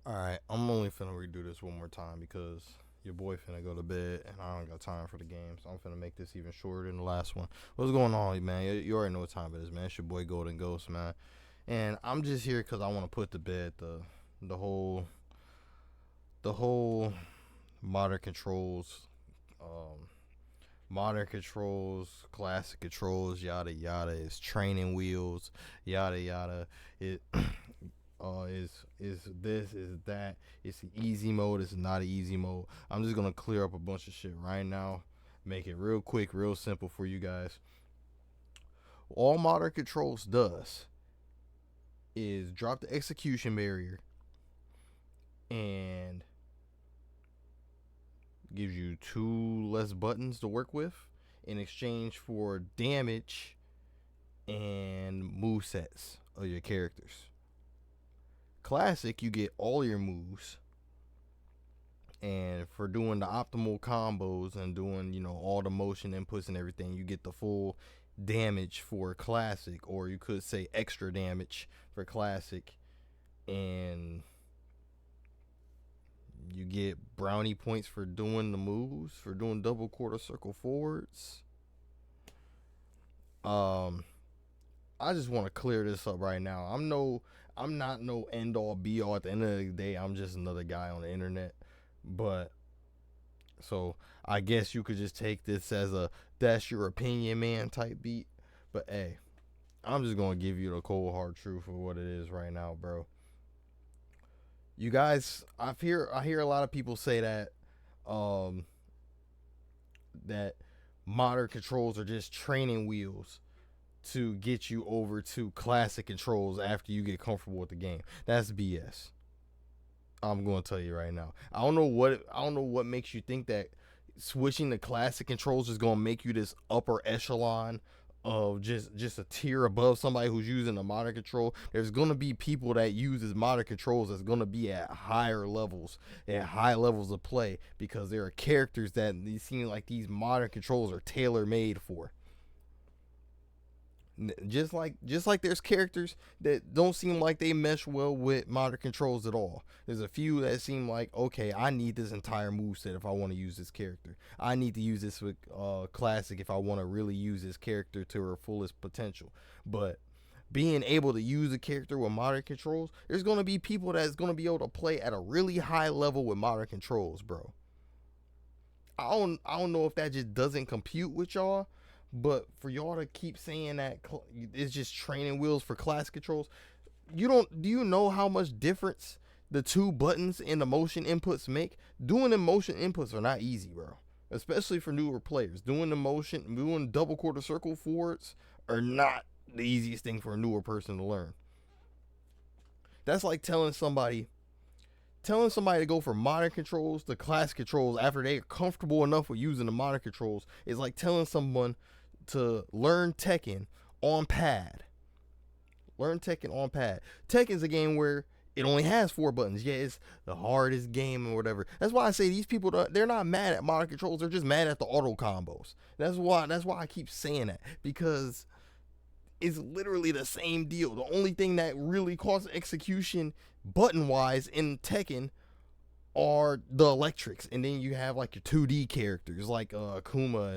Alright, I'm only finna redo this one more time because your boy finna go to bed and I don't got time for the game. So I'm finna make this even shorter than the last one. What's going on, man? You already know what time it is, man. It's your boy Golden Ghost, man. And I'm just here because I want to put to bed the whole the whole modern controls, um, modern controls, classic controls, yada yada. Is training wheels, yada yada. It is this, is that. It's an easy mode, it's not an easy mode. I'm just gonna clear up a bunch of shit right now, make it real quick, real simple for you guys. All modern controls does is drop the execution barrier and gives you two less buttons to work with in exchange for damage and move sets of your characters. Classic, you get all your moves, and for doing the optimal combos and doing all the motion inputs and everything, you get the full damage for classic, or you could say extra damage for classic, and you get brownie points for doing the moves, for doing double quarter circle forwards. um I just want to clear this up right now. I'm not no end all be all. At the end of the day, I'm just another guy on the internet. But so I guess you could just take this as a that's your opinion, man type beat. But hey, I'm just gonna give you the cold hard truth of what it is right now, bro. You guys, I hear a lot of people say um that modern controls are just training wheels to get you over to classic controls after you get comfortable with the game. That's BS. I'm going to tell you right now. I don't know what makes you think that switching to classic controls is going to make you this upper echelon of just a tier above somebody who's using a modern control. There's going to be people that uses modern controls that's going to be at higher levels, at high levels of play, because there are characters that seem like these modern controls are tailor made for. Just like there's characters that don't seem like they mesh well with modern controls at all. There's a few that seem like, okay, I need this entire move set if I want to use this character. I need to use this with classic if I want to really use this character to her fullest potential. But being able to use a character with modern controls, there's going to be people that's going to be able to play at a really high level with modern controls, bro. I don't know if that just doesn't compute with y'all, but for y'all to keep saying that it's just training wheels for class controls, you don't do you know how much difference the two buttons in the motion inputs make? Doing the motion inputs are not easy, bro. Especially for newer players. Doing double quarter circle forwards are not the easiest thing for a newer person to learn. That's like telling somebody to go from modern controls to classic controls after they're comfortable enough with using the modern controls is like telling someone to learn Tekken on pad. Learn Tekken on pad. Tekken's a game where it only has four buttons. Yeah, it's the hardest game or whatever. That's why I say these people, they're not mad at modern controls. They're just mad at the auto combos. That's why I keep saying that, because it's literally the same deal. The only thing that really causes execution button wise in Tekken are the electrics, and then you have like your 2D characters like Akuma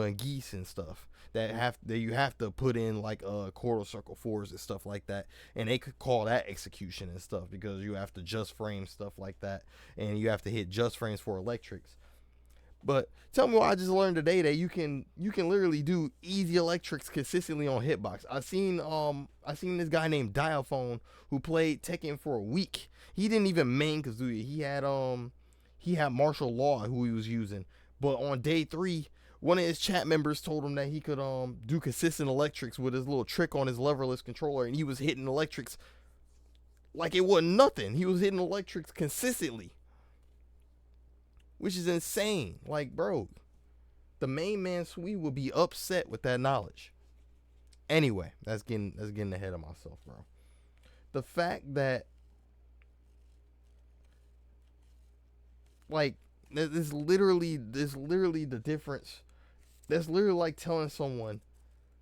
and Geese and stuff that you have to put in like quarter circle fours and stuff like that, and they could call that execution and stuff because you have to just frame stuff like that, and you have to hit just frames for electrics. But tell me what I just learned today, that you can literally do easy electrics consistently on hitbox. I seen this guy named Diaphone who played Tekken for a week. He didn't even main Kazuya. He had martial law who he was using. But on day 3, one of his chat members told him that he could do consistent electrics with his little trick on his leverless controller, and he was hitting electrics like it wasn't nothing. He was hitting electrics consistently, which is insane. Like, bro, the main man Sui would be upset with that knowledge. Anyway, that's getting ahead of myself, bro. The fact that, like, this literally the difference. That's literally like telling someone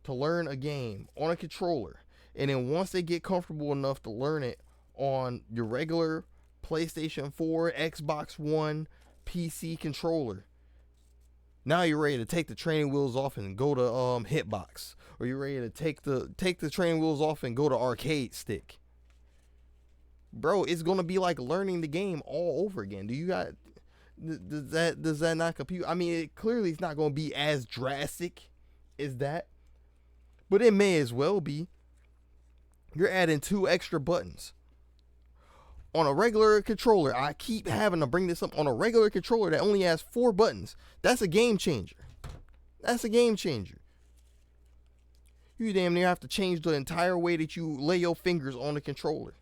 to learn a game on a controller, and then once they get comfortable enough to learn it on your regular PlayStation 4, Xbox One, PC controller. Now you're ready to take the training wheels off and go to Hitbox, or you're ready to take the training wheels off and go to arcade stick. Bro, it's gonna be like learning the game all over again. Does that not compute? I mean, it clearly it's not gonna be as drastic as that, but it may as well be. You're adding 2 extra buttons on a regular controller. I keep having to bring this up. On a regular controller that only has 4 buttons, that's a game changer. That's a game changer. You damn near have to change the entire way that you lay your fingers on the controller.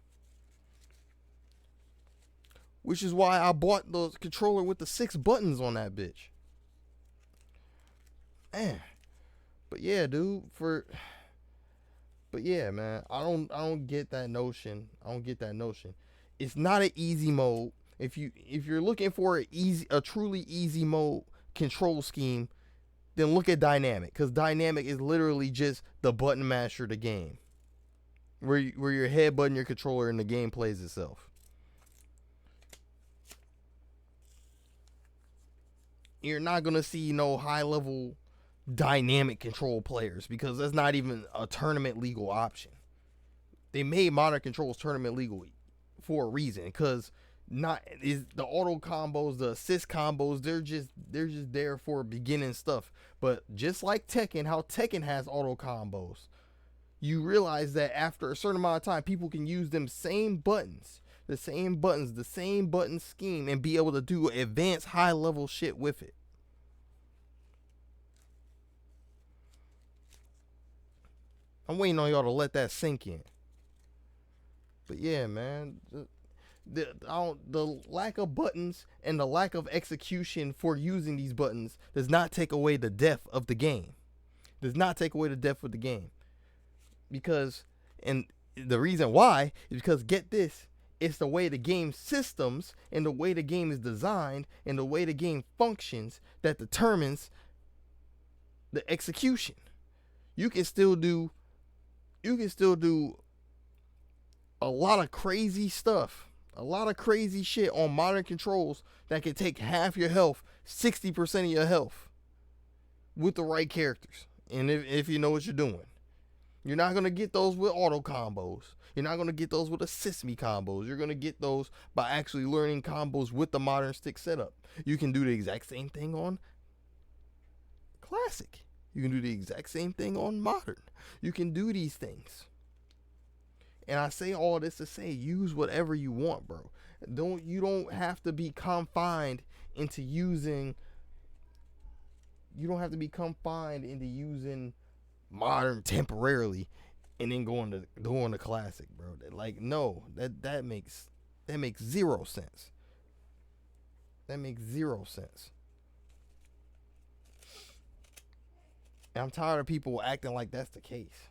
Which is why I bought the controller with the 6 buttons on that bitch. Man. But yeah, dude, But yeah, man, I don't get that notion. It's not an easy mode. If you're looking for a truly easy mode control scheme, then look at dynamic, because dynamic is literally just the button masher of the game, where you're headbutting your controller and the game plays itself. You're not gonna see no high level dynamic control players, because that's not even a tournament legal option. They made modern controls tournament legal for a reason, because not is the auto combos, the assist combos, they're just there for beginning stuff. But just like Tekken, how Tekken has auto combos, you realize that after a certain amount of time, people can use them same buttons, the same button scheme, and be able to do advanced high level shit with it. I'm waiting on y'all to let that sink in. But yeah, man, the lack of buttons and the lack of execution for using these buttons does not take away the depth of the game. Because, and the reason why is because, get this, it's the way the game systems and the way the game is designed and the way the game functions that determines the execution. You can still do a lot of crazy stuff, a lot of crazy shit on modern controls that can take half your health, 60% of your health, with the right characters. And if you know what you're doing. You're not going to get those with auto combos. You're not going to get those with assist me combos. You're going to get those by actually learning combos with the modern stick setup. You can do the exact same thing on classic. You can do the exact same thing on modern. You can do these things. And I say all this to say, use whatever you want, bro. You don't have to be confined into using modern temporarily and then going to classic, bro. Like, no, that makes zero sense. That makes zero sense. And I'm tired of people acting like that's the case.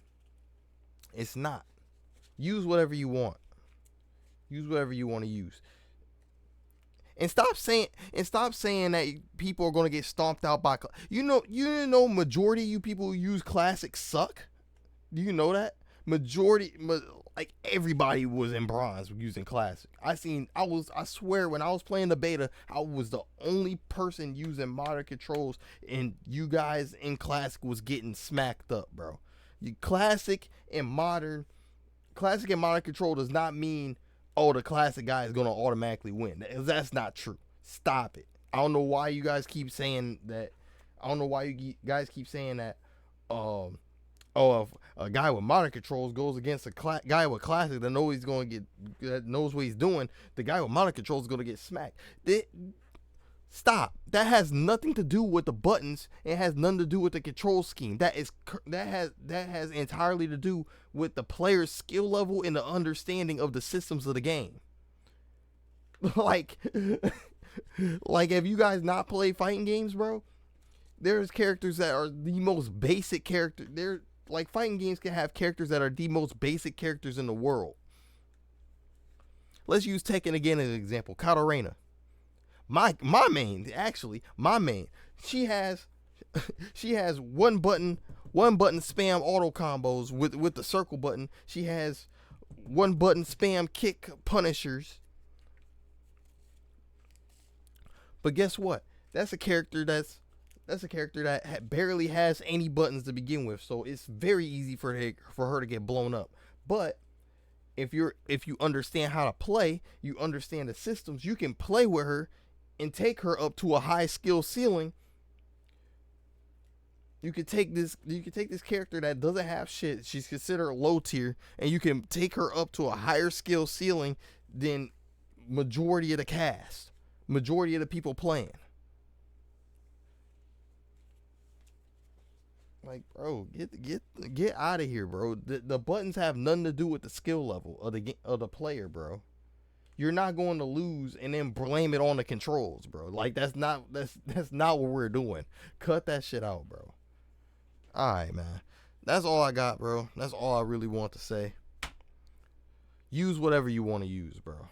It's not. Use whatever you want. Use whatever you want to use. And stop saying that people are going to get stomped out by, you know majority of you people who use classic suck. Do you know that? Like everybody was in bronze using classic. I swear when I was playing the beta, I was the only person using modern controls, and you guys in classic was getting smacked up, bro. Classic and modern control does not mean, oh, the classic guy is going to automatically win. That's not true. Stop it. I don't know why you guys keep saying that. If a guy with modern controls goes against a guy with classic that knows what he's doing, the guy with modern controls is going to get smacked. Stop. That has nothing to do with the buttons. It has nothing to do with the control scheme. That has entirely to do with the player's skill level and the understanding of the systems of the game. Like have you guys not played fighting games, bro? There's characters that are the most basic character. Like, fighting games can have characters that are the most basic characters in the world. Let's use Tekken again as an example. Katarina. My main. She has one button spam auto combos with the circle button. She has one button spam kick punishers. But guess what? That's a character that barely has any buttons to begin with, so it's very easy for her to get blown up. But if you understand how to play, you understand the systems, you can play with her and take her up to a high skill ceiling. You can take this character that doesn't have shit, she's considered low tier, and you can take her up to a higher skill ceiling than majority of the cast, majority of the people playing. Like, bro, get out of here, bro. The buttons have nothing to do with the skill level of the player, bro. You're not going to lose and then blame it on the controls, bro. Like, that's not what we're doing. Cut that shit out, bro. All right, man. That's all I got, bro. That's all I really want to say. Use whatever you want to use, bro.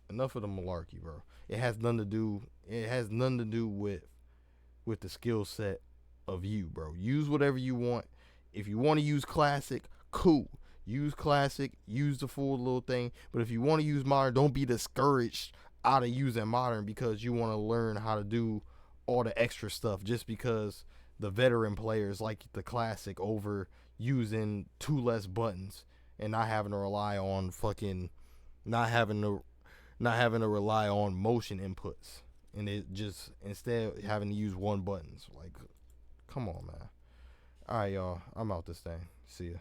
Enough of the malarkey, bro. It has nothing to do with the skill set of you, bro. Use whatever you want. If you want to use classic, cool. Use classic, use the full little thing. But if you want to use modern, don't be discouraged out of using modern because you want to learn how to do all the extra stuff just because the veteran players like the classic over using 2 less buttons and not having to rely on not having to rely on motion inputs, and it just instead having to use 1 button. So, like, come on, man. All right, y'all. I'm out this thing. See ya.